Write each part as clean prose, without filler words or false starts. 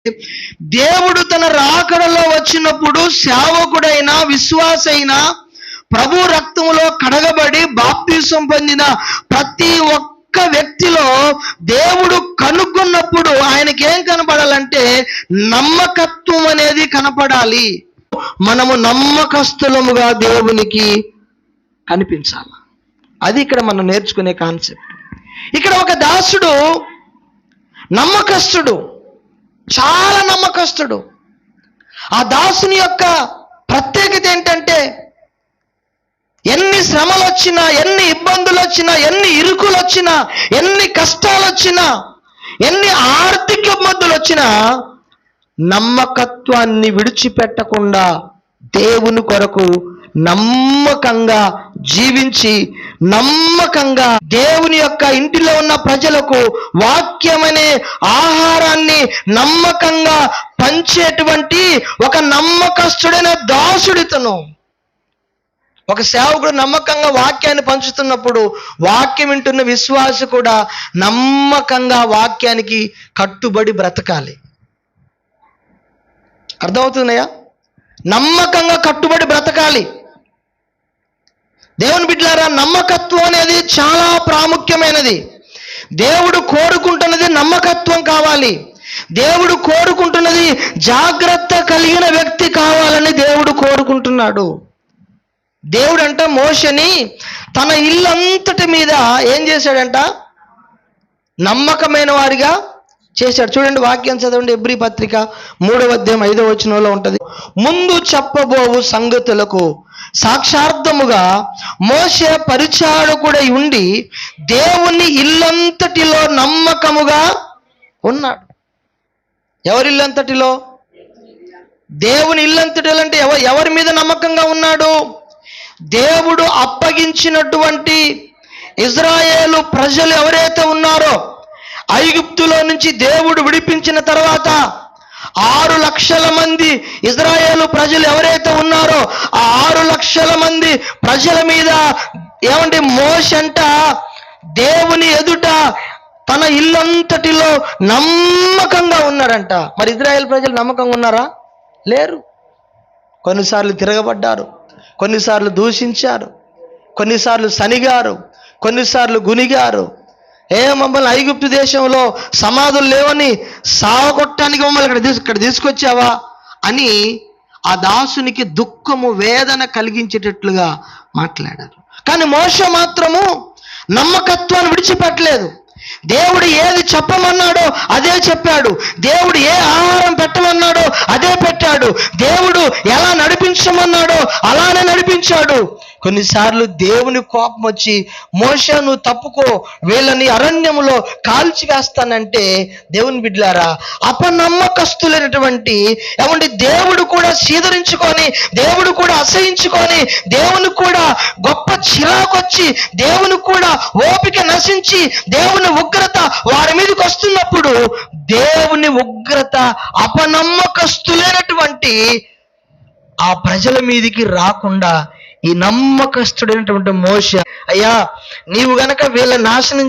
దేవుడు తన రాకడలో వచ్చినప్పుడు సేవకుడైన విశ్వాసైన ప్రభు రక్తములో కడగబడి బాప్తిసం పొందిన ప్రతి ఒక్క వ్యక్తిలో దేవుడు కనుగొన్నప్పుడు ఆయనకి ఏం కనపడాలంటే నమ్మకత్వం అనేది కనపడాలి. మనము నమ్మకస్తులముగా దేవునికి కనిపించాలి. అది ఇక్కడ మనం నేర్చుకునే కాన్సెప్ట్. ఇక్కడ ఒక దాసుడు నమ్మకస్తుడు, చాలా నమ్మకస్తుడు. ఆ దాసుని యొక్క ప్రత్యేకత ఏంటంటే ఎన్ని శ్రమలు వచ్చినా, ఎన్ని ఇబ్బందులు వచ్చినా, ఎన్ని ఇరుకులు వచ్చినా, ఎన్ని కష్టాలు వచ్చినా, ఎన్ని ఆర్థిక ఇబ్బందులు వచ్చినా నమ్మకత్వాన్ని విడిచిపెట్టకుండా దేవుని కొరకు నమ్మకంగా జీవించి, నమ్మకంగా దేవుని యొక్క ఇంటిలో ఉన్న ప్రజలకు వాక్యమనే ఆహారాన్ని నమ్మకంగా పంచేటువంటి ఒక నమ్మకస్తుడైన దాసుడితను. ఒక సేవకుడు నమ్మకంగా వాక్యాన్ని పంచుతున్నప్పుడు వాక్యం వింటున్న విశ్వాసి కూడా నమ్మకంగా వాక్యానికి కట్టుబడి బ్రతకాలి. అర్థమవుతున్నాయా? నమ్మకంగా కట్టుబడి బ్రతకాలి. దేవుని బిడ్డలారా, నమ్మకత్వం అనేది చాలా ప్రాముఖ్యమైనది. దేవుడు కోరుకుంటున్నది నమ్మకత్వం కావాలి. దేవుడు కోరుకుంటున్నది జాగ్రత్త కలిగిన వ్యక్తి కావాలని దేవుడు కోరుకుంటున్నాడు. దేవుడు అంట మోషని తన ఇల్లంతటి మీద ఏం చేశాడంట? నమ్మకమైన వారిగా చేశాడు. చూడండి, వాక్యం చదవండి. హెబ్రీ పత్రిక 3వ అధ్యాయం 5వ వచనంలో ఉంటుంది. ముందు చెప్పబోవు సంగతులకు సాక్షార్థముగా మోషే పరిచారకుడై ఉండి దేవుని ఇల్లంతటిలో నమ్మకముగా ఉన్నాడు. ఎవరి ఇల్లంతటిలో? దేవుని ఇల్లంతటిలో. అంటే ఎవరి మీద నమ్మకంగా ఉన్నాడు? దేవుడు అప్పగించినటువంటి ఇజ్రాయేలు ప్రజలు ఎవరైతే ఉన్నారో, ఐగుప్తులో నుంచి దేవుడు విడిపించిన తర్వాత 6 లక్షల మంది ఇజ్రాయేలు ప్రజలు ఎవరైతే ఉన్నారో ఆ 6 లక్షల మంది ప్రజల మీద ఏమంటే మోషంట దేవుని ఎదుట తన ఇల్లంతటిలో నమ్మకంగా ఉన్నాడంట. మరి ఇజ్రాయేల్ ప్రజలు నమ్మకంగా ఉన్నారా? లేరు. కొన్నిసార్లు తిరగబడ్డారు, కొన్నిసార్లు దూషించారు, కొన్నిసార్లు సనిగారు, కొన్నిసార్లు గునిగారు. మమ్మల్ని ఐగుప్తు దేశంలో సమాధులు లేవని సావగొట్టడానికి మమ్మల్ని ఇక్కడ తీసుకొచ్చావా అని ఆ దాసునికి దుఃఖము, వేదన కలిగించేటట్లుగా మాట్లాడారు. కానీ మోషే మాత్రము నమ్మకత్వాన్ని విడిచిపెట్టలేదు. దేవుడు ఏది చెప్పమన్నాడో అదే చెప్పాడు. దేవుడు ఏ ఆహారం పెట్టమన్నాడో అదే పెట్టాడు. దేవుడు ఎలా నడిపించమన్నాడో అలానే నడిపించాడు. కొన్నిసార్లు దేవుని కోపం వచ్చి మోషే నువ్వు తప్పుకో, వీళ్ళని అరణ్యములో కాల్చివేస్తానంటే దేవుని బిడ్డలారా, అపనమ్మకస్తులైనటువంటి ఏమంటే దేవుడు కూడా సీదరించుకొని, దేవుడు కూడా అసహించుకొని, దేవుని కూడా గొప్ప చిరాకొచ్చి, దేవుని కూడా ఓపిక నశించి, దేవుని ఉగ్రత వారి మీదకి వస్తున్నప్పుడు దేవుని ఉగ్రత అపనమ్మకస్తులైనటువంటి ఆ ప్రజల మీదికి రాకుండా ఈ నమ్మకస్తుడైనటువంటి మోషే, అయ్యా నీవు గనక వీళ్ళ నాశనం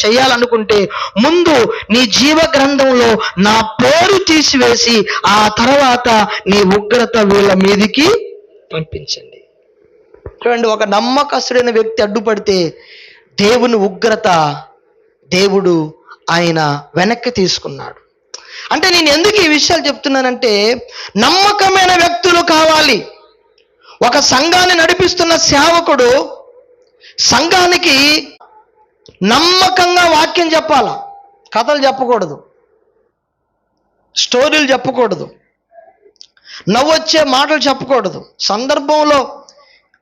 చేయాలనుకుంటే ముందు నీ జీవ గ్రంథంలో నా పేరు తీసివేసి ఆ తర్వాత నీ ఉగ్రత వీళ్ళ మీదికి పంపించండి. చూడండి, ఒక నమ్మకస్తుడైన వ్యక్తి అడ్డుపడితే దేవుని ఉగ్రత దేవుడు ఆయన వెనక్కి తీసుకున్నాడు. అంటే నేను ఎందుకు ఈ విషయాలు చెప్తున్నానంటే, నమ్మకమైన వ్యక్తులు కావాలి. ఒక సంఘాన్ని నడిపిస్తున్న సేవకుడు సంఘానికి నమ్మకంగా వాక్యం చెప్పాలా. కథలు చెప్పకూడదు, స్టోరీలు చెప్పకూడదు, నవ్వొచ్చే మాటలు చెప్పకూడదు. సందర్భంలో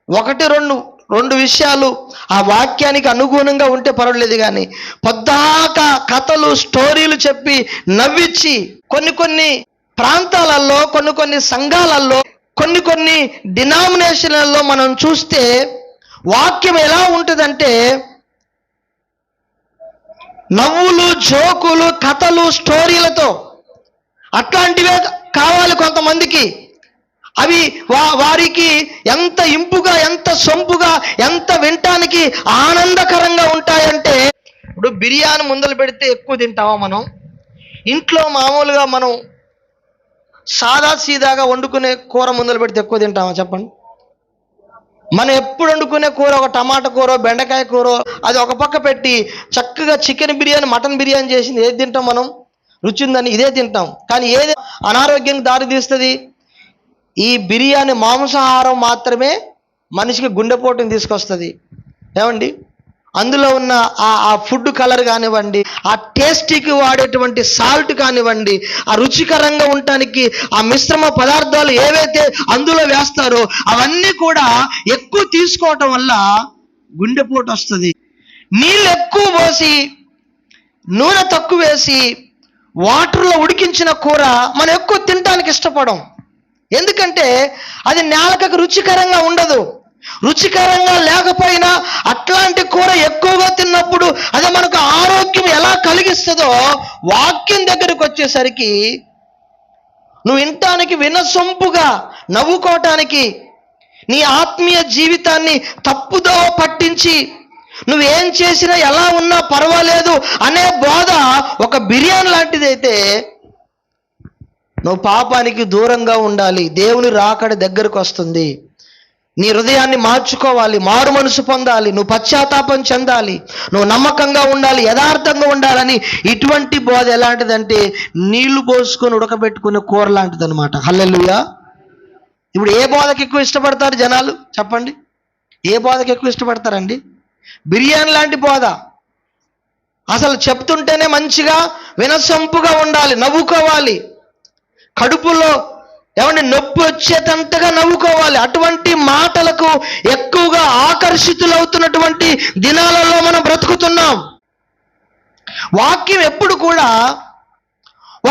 1-2 విషయాలు ఆ వాక్యానికి అనుగుణంగా ఉంటే పర్వాలేదు, కానీ పొద్దాక కథలు, స్టోరీలు చెప్పి నవ్వించి కొన్ని ప్రాంతాలలో, కొన్ని సంఘాలలో, కొన్ని డినామినేషన్లలో మనం చూస్తే వాక్యం ఎలా ఉంటుందంటే నవ్వులు, జోకులు, కథలు, స్టోరీలతో. అట్లాంటివే కావాలి కొంతమందికి. అవి వారికి ఎంత ఇంపుగా, ఎంత సొంపుగా, ఎంత వినటానికి ఆనందకరంగా ఉంటాయంటే, ఇప్పుడు బిర్యానీ ముందలు పెడితే ఎక్కువ తింటావా మనం? ఇంట్లో మామూలుగా మనం సాదా సీదాగా వండుకునే కూర ముందలు పెడితే ఎక్కువ తింటామా చెప్పండి? మనం ఎప్పుడు వండుకునే కూర ఒక టమాటా కూర, బెండకాయ కూర, అది ఒక పక్క పెట్టి చక్కగా చికెన్ బిర్యానీ, మటన్ బిర్యానీ చేసింది ఏది తింటాం మనం? రుచి ఉందని ఇదే తింటాం. కానీ ఏది అనారోగ్యానికి దారి తీస్తుంది? ఈ బిర్యానీ మాంసాహారం మాత్రమే మనిషికి గుండెపోటుని తీసుకొస్తుంది. ఏమండి? అందులో ఉన్న ఆ ఫుడ్ కలర్ కానివ్వండి, ఆ టేస్టీకి వాడేటువంటి సాల్ట్ కానివ్వండి, ఆ రుచికరంగా ఉండటానికి ఆ మిశ్రమ పదార్థాలు ఏవైతే అందులో వేస్తారో అవన్నీ కూడా ఎక్కువ తీసుకోవటం వల్ల గుండెపోటు వస్తుంది. నీళ్ళు ఎక్కువ పోసి నూనె తక్కువ వేసి వాటర్లో ఉడికించిన కూర మనం ఎక్కువ తినడానికి ఇష్టపడం. ఎందుకంటే అది నేలకకు రుచికరంగా ఉండదు. రుచికరంగా లేకపోయినా అట్లాంటి కూర ఎక్కువగా తిన్నప్పుడు అది మనకు ఆరోగ్యం ఎలా కలిగిస్తుందో, వాక్యం దగ్గరకు వచ్చేసరికి నువ్వు వినటానికి వినసొంపుగా నవ్వుకోవటానికి, నీ ఆత్మీయ జీవితాన్ని తప్పుదోవ పట్టించి నువ్వేం చేసినా ఎలా ఉన్నా పర్వాలేదు అనే బోధ ఒక బిర్యానీ లాంటిదైతే నువ్వు పాపానికి దూరంగా ఉండాలి. దేవుని రాకడ దగ్గరకు వస్తుంది. నీ హృదయాన్ని మార్చుకోవాలి, మారు మనసు పొందాలి, నువ్వు పశ్చాత్తాపం చెందాలి, నువ్వు నమ్మకంగా ఉండాలి, యథార్థంగా ఉండాలని ఇటువంటి బోధ ఎలాంటిదంటే నీళ్లు పోసుకొని ఉడకబెట్టుకునే కూర లాంటిది అనమాట. హల్లెలూయా. ఇప్పుడు ఏ బోధకు ఎక్కువ ఇష్టపడతారు జనాలు చెప్పండి? ఏ బోధకు ఎక్కువ ఇష్టపడతారండి? బిర్యానీ లాంటి బోధ. అసలు చెప్తుంటేనే మంచిగా వినసొంపుగా ఉండాలి, నవ్వుకోవాలి, కడుపులో ఏమంటే నొప్పి వచ్చేటంతగా నవ్వుకోవాలి. అటువంటి మాటలకు ఎక్కువగా ఆకర్షితులవుతున్నటువంటి దినాలలో మనం బ్రతుకుతున్నాం. వాక్యం ఎప్పుడు కూడా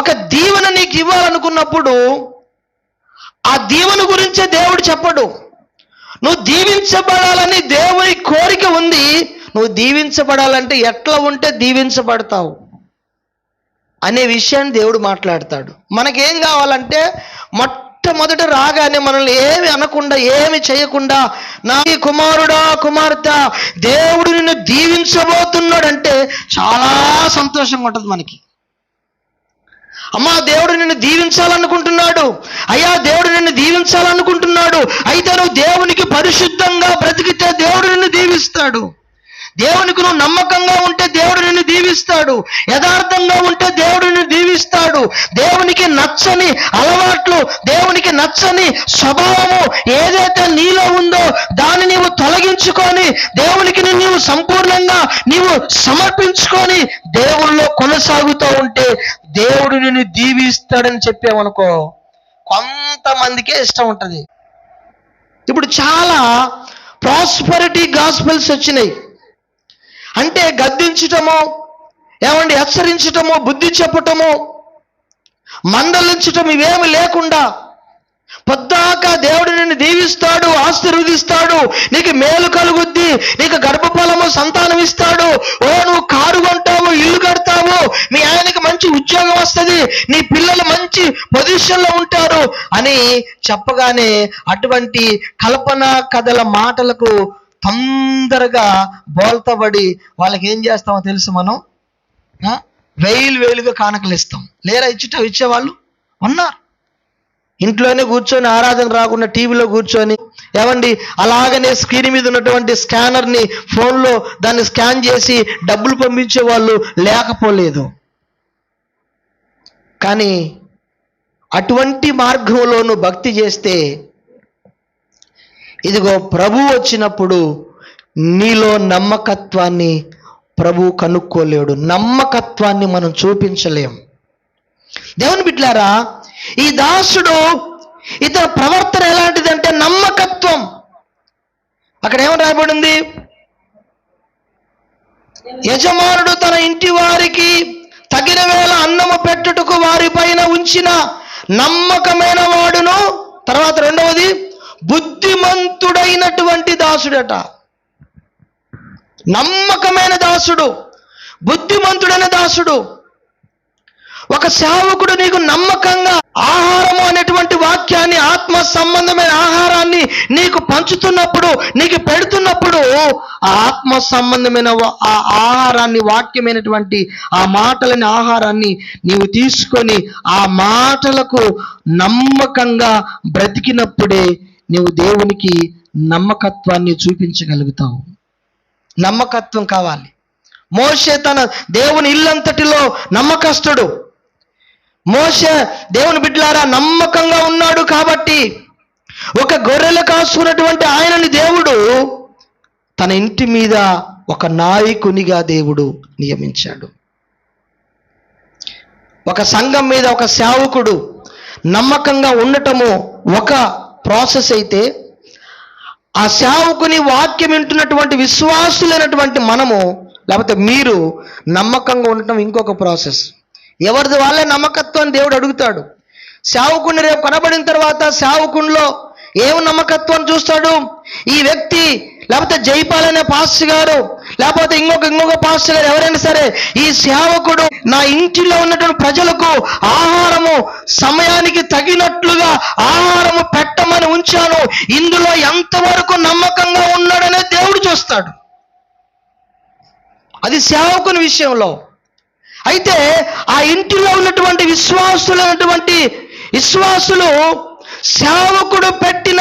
ఒక దీవెన నీకు ఇవ్వాలనుకున్నప్పుడు ఆ దీవెన గురించే దేవుడు చెప్పడు. నువ్వు దీవించబడాలని దేవుని కోరిక ఉంది. నువ్వు దీవించబడాలంటే ఎట్లా ఉంటే దీవించబడతావు అనే విషయాన్ని దేవుడు మాట్లాడతాడు. మనకేం కావాలంటే మొట్టమొదట రాగానే మనల్ని ఏమి అనకుండా, ఏమి చేయకుండా, నా కుమారుడా కుమార్తె దేవుడు నిన్ను దీవించబోతున్నాడంటే చాలా సంతోషంగా ఉంటుంది మనకి. అమ్మా దేవుడు నిన్ను దీవించాలనుకుంటున్నాడు, అయ్యా దేవుడు నిన్ను దీవించాలనుకుంటున్నాడు. అయితే నువ్వు దేవునికి పరిశుద్ధంగా బ్రతికితే దేవుడు నిన్ను దీవిస్తాడు. దేవునికి నువ్వు నమ్మకంగా ఉంటే దేవుడు నిన్ను దీవిస్తాడు. యథార్థంగా ఉంటే దేవుడు నిన్ను దీవిస్తాడు. దేవునికి నచ్చని అలవాట్లు, దేవునికి నచ్చని స్వభావము ఏదైతే నీలో ఉందో దాన్ని నీవు తొలగించుకొని దేవునికి నీవు సంపూర్ణంగా నీవు సమర్పించుకొని దేవుళ్ళో కొనసాగుతూ ఉంటే దేవుడు నిన్ను దీవిస్తాడని చెప్పామనుకో, కొంతమందికే ఇష్టం ఉంటుంది. ఇప్పుడు చాలా ప్రాస్పరిటీ గాస్పెల్స్ వచ్చినాయి. అంటే గద్దించటము, ఏమండి హెచ్చరించటము, బుద్ధి చెప్పటము, మందలించటం ఇవేమి లేకుండా పొద్దాక దేవుడు నిన్ను దీవిస్తాడు, ఆశీర్వదిస్తాడు, నీకు మేలు కలుగుద్ది, నీకు గర్భఫలము సంతానం ఇస్తాడు, నువ్వు కారు కొంటావు, ఇల్లు కడతావు, మీ ఆయనకి మంచి ఉద్యోగం వస్తుంది, నీ పిల్లలు మంచి పొజిషన్లో ఉంటారు అని చెప్పగానే అటువంటి కల్పన కథల మాటలకు తొందరగా బోల్తబడి వాళ్ళకి ఏం చేస్తామో తెలుసు, మనం వేలుగా కానుకలు ఇస్తాం. లేరా ఇచ్చేవాళ్ళు ఉన్నారు. ఇంట్లోనే కూర్చొని ఆరాధన రాకుండా టీవీలో కూర్చొని, ఏమండి అలాగనే స్క్రీన్ మీద ఉన్నటువంటి స్కానర్ని ఫోన్లో దాన్ని స్కాన్ చేసి డబ్బులు పంపించే వాళ్ళు లేకపోలేదు. కానీ అటువంటి మార్గంలోనూ భక్తి చేస్తే ఇదిగో ప్రభు వచ్చినప్పుడు నీలో నమ్మకత్వాన్ని ప్రభు కనుక్కోలేడు. నమ్మకత్వాన్ని మనం చూపించలేం. దేవుని బిడ్డలారా, ఈ దాసుడు ఇతని ప్రవర్తన ఎలాంటిదంటే నమ్మకత్వం. అక్కడ ఏమని రాయబడింది? యజమానుడు తన ఇంటి వారికి తగిన వేళ అన్నము పెట్టుటకు వారి పైన ఉంచిన నమ్మకమైన వాడును. తర్వాత రెండవది బుద్ధిమంతుడైనటువంటి దాసుడట. నమ్మకమైన దాసుడు, బుద్ధిమంతుడైన దాసుడు. ఒక సేవకుడు నీకు నమ్మకంగా ఆహారము అనేటువంటి వాక్యాన్ని, ఆత్మ సంబంధమైన ఆహారాన్ని నీకు నీకు పంచుతున్నప్పుడు, నీకు పెడుతున్నప్పుడు ఆ ఆత్మ సంబంధమైన ఆ ఆహారాన్ని, వాక్యమైనటువంటి ఆ మాటలని ఆహారాన్ని నీవు తీసుకొని ఆ మాటలకు నమ్మకంగా బ్రతికినప్పుడే నీవు దేవునికి నమ్మకత్వాన్ని చూపించగలుగుతావు. నమ్మకత్వం కావాలి. మోషే తన దేవుని ఇల్లంతటిలో నమ్మకస్తుడు. మోషే దేవుని బిడ్డలారా నమ్మకంగా ఉన్నాడు కాబట్టి ఒక గొర్రెలు కాసుకున్నటువంటి ఆయనని దేవుడు తన ఇంటి మీద ఒక నాయకునిగా దేవుడు నియమించాడు. ఒక సంఘం మీద ఒక సేవకుడు నమ్మకంగా ఉండటము ఒక ప్రాసెస్ అయితే, ఆ సేవకుని వాక్యం వింటున్నటువంటి విశ్వాసులైనటువంటి మనము, లేకపోతే మీరు నమ్మకంగా ఉండటం ఇంకొక ప్రాసెస్. ఎవరిది వాళ్ళే నమ్మకత్వాన్ని దేవుడు అడుగుతాడు. సేవకుని రేపు కనబడిన తర్వాత సేవకునిలో ఏం నమ్మకత్వాన్ని చూస్తాడు? ఈ వ్యక్తి, లేకపోతే జైపాల్ అనే పాస్టర్ గారు, లేకపోతే ఇంకొక పాస్టర్ గారు, ఎవరైనా సరే, ఈ సేవకుడు నా ఇంటిలో ఉన్నటువంటి ప్రజలకు ఆహారము సమయానికి తగినట్లుగా ఆహారము పెట్టమని ఉంచాను, ఇందులో ఎంతవరకు నమ్మకంగా ఉన్నాడనే దేవుడు చూస్తాడు. అది సేవకుని విషయంలో. అయితే ఆ ఇంటిలో ఉన్నటువంటి విశ్వాసులు సేవకుడు పెట్టిన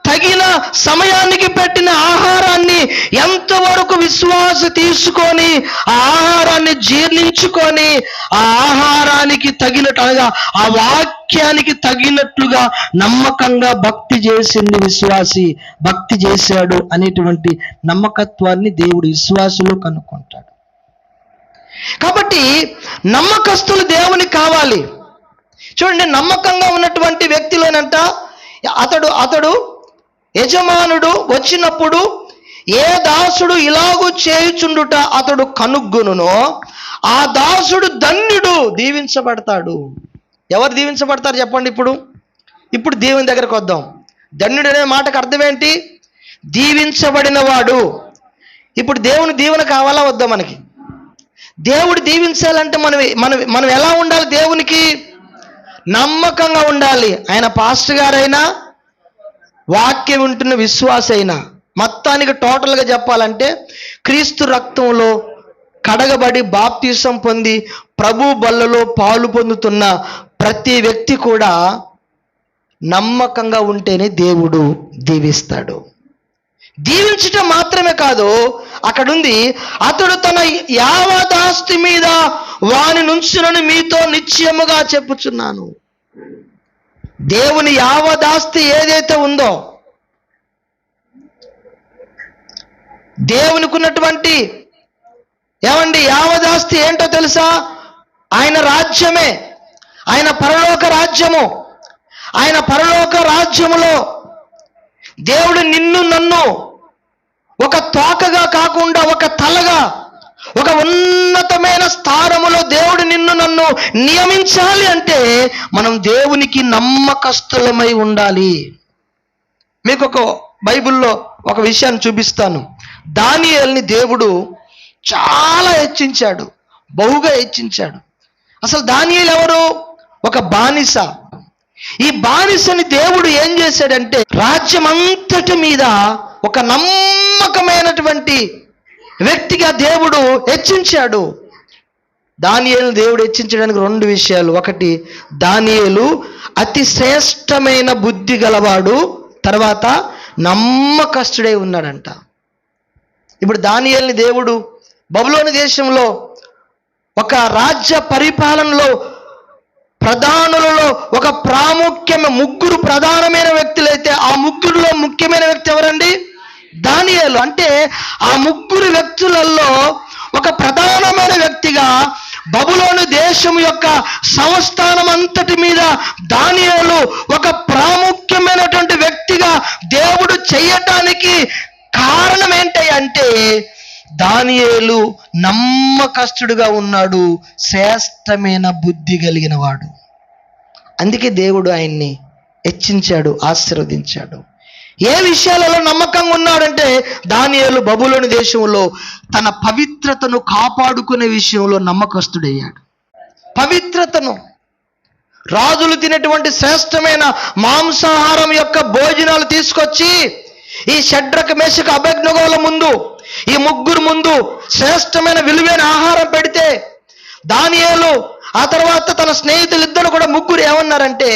తగిన సమయానికి పెట్టిన ఆహారాన్ని ఎంతవరకు విశ్వాస తీసుకొని ఆ ఆహారాన్ని జీర్ణించుకొని ఆ ఆహారానికి తగినట్టు, అనగా ఆ వాక్యానికి తగినట్లుగా నమ్మకంగా భక్తి చేసింది విశ్వాసి, భక్తి చేశాడు అనేటువంటి నమ్మకత్వాన్ని దేవుడు విశ్వాసులు కనుక్కుంటాడు. కాబట్టి నమ్మకస్తులు దేవునికి కావాలి. చూడండి, నమ్మకంగా ఉన్నటువంటి వ్యక్తిలోనంట అతడు యజమానుడు వచ్చినప్పుడు ఏ దాసుడు ఇలాగూ చేయుచుండుట అతడు కనుగొనునో ఆ దాసుడు ధన్యుడు, దీవించబడతాడు. ఎవరు దీవించబడతారు చెప్పండి? ఇప్పుడు దేవుని దగ్గరకు వద్దాం. ధన్యుడు అనే మాటకు అర్థం ఏంటి? దీవించబడిన వాడు. ఇప్పుడు దేవుని దీవెన కావాలా వద్దా? మనకి దేవుడు దీవించాలంటే మనం ఎలా ఉండాలి? దేవునికి నమ్మకంగా ఉండాలి. ఆయన పాస్టర్ గారైనా, వాక్యం వింటున్న విశ్వాస అయినా, మొత్తానికి టోటల్గా చెప్పాలంటే క్రీస్తు రక్తంలో కడగబడి బాప్తిసం పొంది ప్రభు బల్లలో పాలు పొందుతున్న ప్రతి వ్యక్తి కూడా నమ్మకంగా ఉంటేనే దేవుడు దీవిస్తాడు. దీవించటం మాత్రమే కాదు, అక్కడుంది, అతడు తన యావదాస్తి మీద వాని నుంచునని మీతో నిశ్చయముగా చెప్పుచున్నాను. దేవుని యావదాస్తి ఏదైతే ఉందో, దేవునికి ఉన్నటువంటి యావదాస్తి ఏంటో తెలుసా? ఆయన రాజ్యమే, ఆయన పరలోక రాజ్యము. ఆయన పరలోక రాజ్యములో దేవుడు నిన్ను నన్ను ఒక తోకగా కాకుండా ఒక తలగా, ఒక ఉన్నతమైన స్థానములో దేవుడు నిన్ను నన్ను నియమించాలి అంటే మనం దేవునికి నమ్మకస్తులమై ఉండాలి. మీకు ఒక బైబిల్లో ఒక విషయాన్ని చూపిస్తాను. దానియేలుని దేవుడు చాలా హెచ్చించాడు, బహుగా హెచ్చించాడు. అసలు దానియేలు ఎవరు? ఒక బానిస. ఈ బానిసని దేవుడు ఏం చేశాడంటే రాజ్యం అంతటి మీద ఒక నమ్మకమైనటువంటి వ్యక్తిగా దేవుడు హెచ్చించాడు. దానియేలును దేవుడు హెచ్చించడానికి 2 విషయాలు. ఒకటి, దానియేలు అతి శ్రేష్టమైన బుద్ధి గలవాడు, తర్వాత నమ్మకస్తుడై ఉన్నాడంట. ఇప్పుడు దానియేలుని దేవుడు బబులోను దేశంలో ఒక రాజ్య పరిపాలనలో ప్రధానులలో ఒక ముగ్గురు ప్రధానమైన వ్యక్తులైతే ఆ ముగ్గురులో ముఖ్యమైన వ్యక్తి ఎవరండి? దానియేలు. అంటే ఆ ముగ్గురు వ్యక్తులలో ఒక ప్రధానమైన వ్యక్తిగా బబులోను దేశం యొక్క సంస్థానం అంతటి మీద దానియేలు ఒక ప్రాముఖ్యమైనటువంటి వ్యక్తిగా దేవుడు చేయటానికి కారణం ఏంటి అంటే దానియేలు నమ్మకస్తుడుగా ఉన్నాడు, శ్రేష్టమైన బుద్ధి కలిగిన వాడు. అందుకే దేవుడు ఆయన్ని హెచ్చించాడు, ఆశీర్వదించాడు. ఏ విషయాలలో నమ్మకంగా ఉన్నాడంటే దానియేలు బబులోను దేశంలో తన పవిత్రతను కాపాడుకునే విషయంలో నమ్మకస్తుడయ్యాడు. పవిత్రతను, రాజులు తినేటువంటి శ్రేష్టమైన మాంసాహారం యొక్క భోజనాలు తీసుకొచ్చి ఈ షడ్రక మేషక అబేద్నెగోల ముందు, ఈ ముగ్గురు ముందు శ్రేష్టమైన విలువైన ఆహారం పెడితే దానియేలు ఆ తర్వాత తన స్నేహితులిద్దరు కూడా ముగ్గురు ఏమన్నారంటే,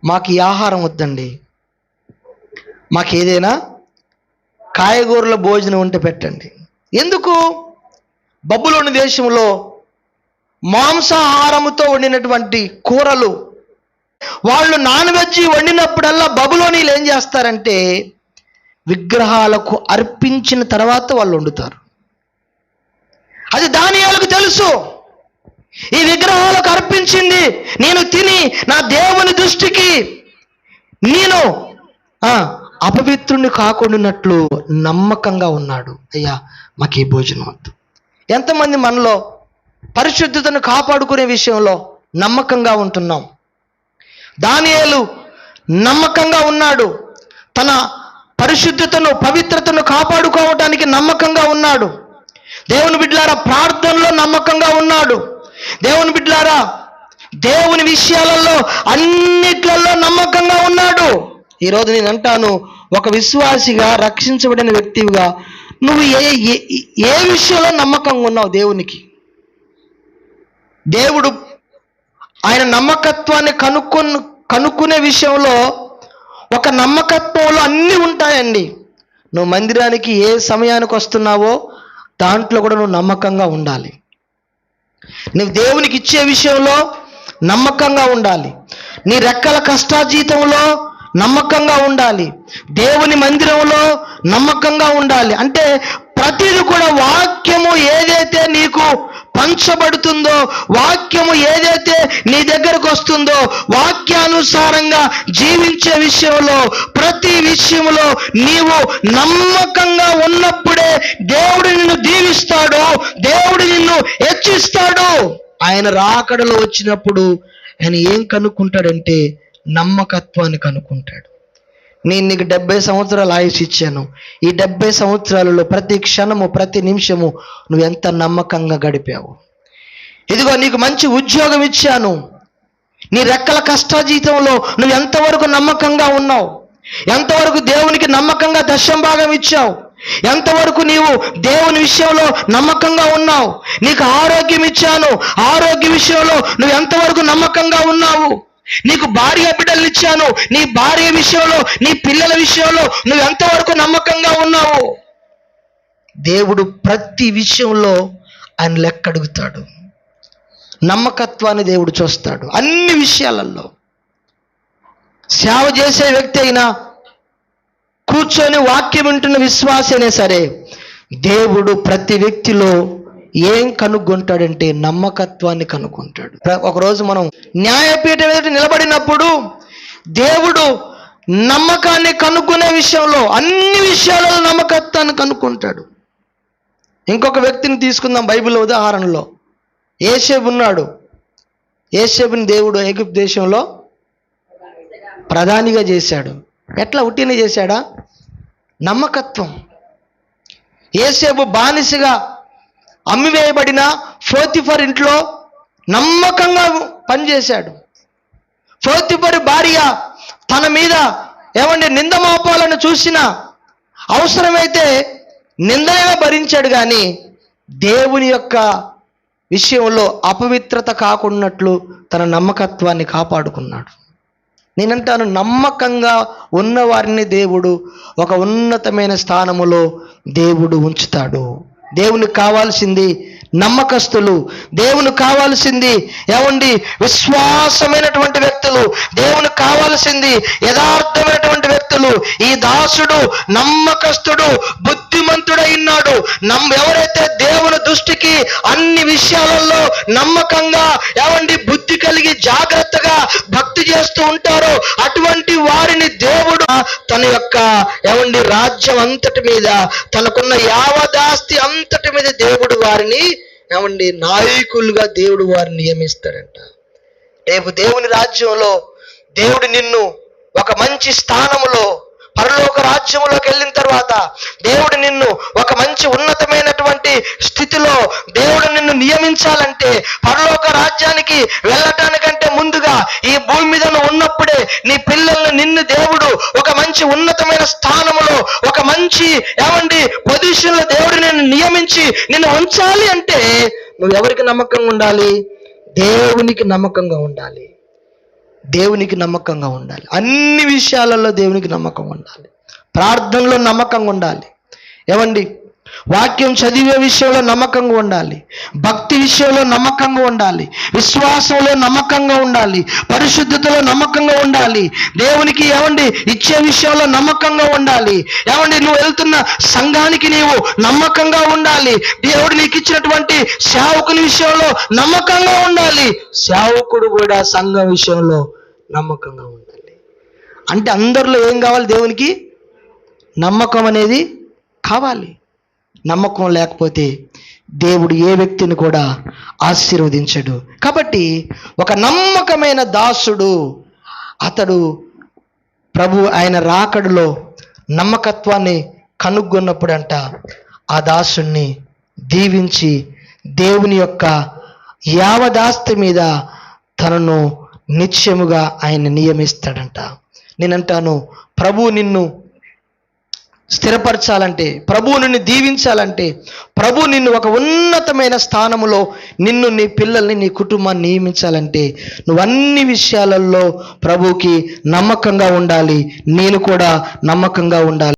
మాకు ఈ ఆహారం వద్దండి, మాకు ఏదైనా కాయగూరల భోజనం ఉంటే పెట్టండి. ఎందుకు? బబులోను దేశంలో మాంసాహారముతో వండినటువంటి కూరలు, వాళ్ళు నాన్ వెజ్ వండినప్పుడల్లా బబులోనీలు ఏం చేస్తారంటే విగ్రహాలకు అర్పించిన తర్వాత వాళ్ళు వండుతారు. అది దానియేలుకు తెలుసు. ఈ విగ్రహాలకు అర్పించింది నేను తిని నా దేవుని దృష్టికి నేను అపవిత్రుని కాకుండానట్లు నమ్మకంగా ఉన్నాడు. అయ్యా మాకు ఈ భోజనం వద్దు. ఎంతమంది మనలో పరిశుద్ధతను కాపాడుకునే విషయంలో నమ్మకంగా ఉంటున్నాం? దానియేలు నమ్మకంగా ఉన్నాడు. తన పరిశుద్ధతను పవిత్రతను కాపాడుకోవడానికి నమ్మకంగా ఉన్నాడు. దేవుని బిడ్డలారా ప్రార్థనలో నమ్మకంగా ఉన్నాడు. దేవుని బిడ్డలారా దేవుని విషయాలలో అన్నిట్లలో నమ్మకంగా ఉన్నాడు. ఈరోజు నేను అంటాను, ఒక విశ్వాసిగా రక్షించబడిన వ్యక్తిగా నువ్వు ఏ విషయంలో నమ్మకంగా ఉన్నావు? దేవునికి, దేవుడు ఆయన నమ్మకత్వాన్ని కనుక్కునే విషయంలో ఒక నమ్మకత్వంలో అన్నీ ఉంటాయండి. నువ్వు మందిరానికి ఏ సమయానికి వస్తున్నావో దాంట్లో కూడా నువ్వు నమ్మకంగా ఉండాలి. నువ్వు దేవునికి ఇచ్చే విషయంలో నమ్మకంగా ఉండాలి. నీ రెక్కల కష్టాజీతంలో నమ్మకంగా ఉండాలి. దేవుని మందిరంలో నమ్మకంగా ఉండాలి. అంటే ప్రతిదీ కూడా వాక్యము ఏదైతే నీకు పంచబడుతుందో, వాక్యము ఏదైతే నీ దగ్గరకు వస్తుందో, వాక్యానుసారంగా జీవించే విషయంలో ప్రతి విషయంలో నీవు నమ్మకంగా ఉన్నప్పుడే దేవుడు నిన్ను దీవిస్తాడు, దేవుడు నిన్ను హెచ్చిస్తాడు. ఆయన రాకడలో వచ్చినప్పుడు ఆయన ఏం కనుక్కుంటాడంటే నమ్మకత్వాన్ని కనుక్కుంటాడు. నేను నీకు 70 సంవత్సరాలు ఆయుష్ ఇచ్చాను. ఈ 70 సంవత్సరాలలో ప్రతి క్షణము ప్రతి నిమిషము నువ్వు ఎంత నమ్మకంగా గడిపావు. ఇదిగో నీకు మంచి ఉద్యోగం ఇచ్చాను. నీ రెక్కల కష్టాజీతంలో నువ్వు ఎంతవరకు నమ్మకంగా ఉన్నావు? ఎంతవరకు దేవునికి నమ్మకంగా దశంభాగం ఇచ్చావు? ఎంతవరకు నీవు దేవుని విషయంలో నమ్మకంగా ఉన్నావు? నీకు ఆరోగ్యం ఇచ్చాను, ఆరోగ్య విషయంలో నువ్వు ఎంతవరకు నమ్మకంగా ఉన్నావు? నీకు భార్య బిడ్డలు ఇచ్చాను, నీ భార్య విషయంలో నీ పిల్లల విషయంలో నువ్వు ఎంతవరకు నమ్మకంగా ఉన్నావు? దేవుడు ప్రతి విషయంలో ఆయన లెక్క అడుగుతాడు. నమ్మకత్వాన్ని దేవుడు చూస్తాడు అన్ని విషయాలలో. సేవ చేసే వ్యక్తి అయినా, కూర్చొని వాక్యం వింటున్న విశ్వాసి అయినా సరే, దేవుడు ప్రతి వ్యక్తిలో ఏం కనుగొంటాడంటే నమ్మకత్వాన్ని కనుగొంటాడు. ఒకరోజు మనం న్యాయపీఠం ఎదుట నిలబడినప్పుడు దేవుడు నమ్మకాన్ని కనుక్కునే విషయంలో అన్ని విషయాలలో నమ్మకత్వాన్ని కనుక్కుంటాడు. ఇంకొక వ్యక్తిని తీసుకుందాం బైబిల్ ఉదాహరణలో. యోసేపు ఉన్నాడు. యోసేపుని దేవుడు ఐగుప్తు దేశంలో ప్రధానిగా చేశాడు. ఎట్లా ఉట్టిన చేశాడా? నమ్మకత్వం. యోసేపు బానిసగా అమ్మివేయబడిన పోతిఫర్ ఇంట్లో నమ్మకంగా పనిచేశాడు. పోతిఫర్ భార్య తన మీద నింద మోపాలను చూసినా అవసరమైతే నిందనే భరించాడు, కానీ దేవుని యొక్క విషయంలో అపవిత్రత కాకున్నట్లు తన నమ్మకత్వాన్ని కాపాడుకున్నాడు. నేనంటాను, నమ్మకంగా ఉన్నవారిని దేవుడు ఒక ఉన్నతమైన స్థానములో దేవుడు ఉంచుతాడు. దేవునికి కావాల్సింది నమ్మకస్తులు, దేవునికి కావాల్సింది విశ్వాసమైనటువంటి వ్యక్తులు, దేవునికి కావాల్సింది యథార్థమైనటువంటి వ్యక్తులు. ఈ దాసుడు నమ్మకస్తుడు, బుద్ధిమంతుడై ఉన్నాడు. ఎవరైతే దేవుని దృష్టికి అన్ని విషయాలలో నమ్మకంగా బుద్ధి కలిగి జాగ్రత్తగా భక్తి చేస్తూ ఉంటారో అటువంటి వారిని దేవుడు తన యొక్క రాజ్యం అంతటి మీద, తనకున్న యావదాస్తి అంతటి మీద దేవుడు వారిని నాయకులుగా దేవుడు వారిని నియమిస్తాడంట. రేపు దేవుని రాజ్యంలో దేవుడు నిన్ను ఒక మంచి స్థానములో, పరలోక రాజ్యములోకి వెళ్ళిన తర్వాత దేవుడు నిన్ను ఒక మంచి ఉన్నతమైనటువంటి స్థితిలో దేవుడు నిన్ను నియమించాలంటే, పరలోక రాజ్యానికి వెళ్ళటానికంటే ముందుగా ఈ భూమి మీద ఉన్నప్పుడే నీ పిల్లల్ని నిన్ను దేవుడు ఒక మంచి మంచి ఉన్నతమైన స్థానంలో, ఒక మంచి పొజిషన్లో దేవుడు నిన్ను నియమించి నిన్ను ఉంచాలి అంటే నువ్వు ఎవరికి నమ్మకంగా ఉండాలి? దేవునికి నమ్మకంగా ఉండాలి. దేవునికి నమ్మకంగా ఉండాలి. అన్ని విషయాలలో దేవునికి నమ్మకంగా ఉండాలి. ప్రార్థనలో నమ్మకంగా ఉండాలి. వాక్యం చదివే విషయంలో నమ్మకంగా ఉండాలి. భక్తి విషయంలో నమ్మకంగా ఉండాలి. విశ్వాసంలో నమ్మకంగా ఉండాలి. పరిశుద్ధతలో నమ్మకంగా ఉండాలి. దేవునికి ఇచ్చే విషయంలో నమ్మకంగా ఉండాలి. నువ్వు వెళ్తున్న సంఘానికి నీవు నమ్మకంగా ఉండాలి. దేవుడు నీకు ఇచ్చినటువంటి సేవకుని విషయంలో నమ్మకంగా ఉండాలి. సేవకుడు కూడా సంఘం విషయంలో నమ్మకంగా ఉండాలి. అంటే అందరిలో ఏం కావాలి? దేవునికి నమ్మకం అనేది కావాలి. నమ్మకం లేకపోతే దేవుడు ఏ వ్యక్తిని కూడా ఆశీర్వదించడు. కాబట్టి ఒక నమ్మకమైన దాసుడు, అతడు ఆయన రాకడలో నమ్మకత్వాన్ని కనుగొన్నప్పుడంట ఆ దాసుణ్ణి దీవించి దేవుని యొక్క యావదాస్తి మీద తనను నిత్యముగా ఆయన నియమిస్తాడంట. నేనంటాను, ప్రభువు నిన్ను స్థిరపరచాలంటే, ప్రభువు నిన్ను దీవించాలంటే, ప్రభు నిన్ను ఒక ఉన్నతమైన స్థానములో నిన్ను, నీ పిల్లల్ని, నీ కుటుంబాన్ని నియమించాలంటే నువ్వు అన్ని విషయాలలో ప్రభువుకి నమ్మకంగా ఉండాలి. నేను కూడా నమ్మకంగా ఉండాలి.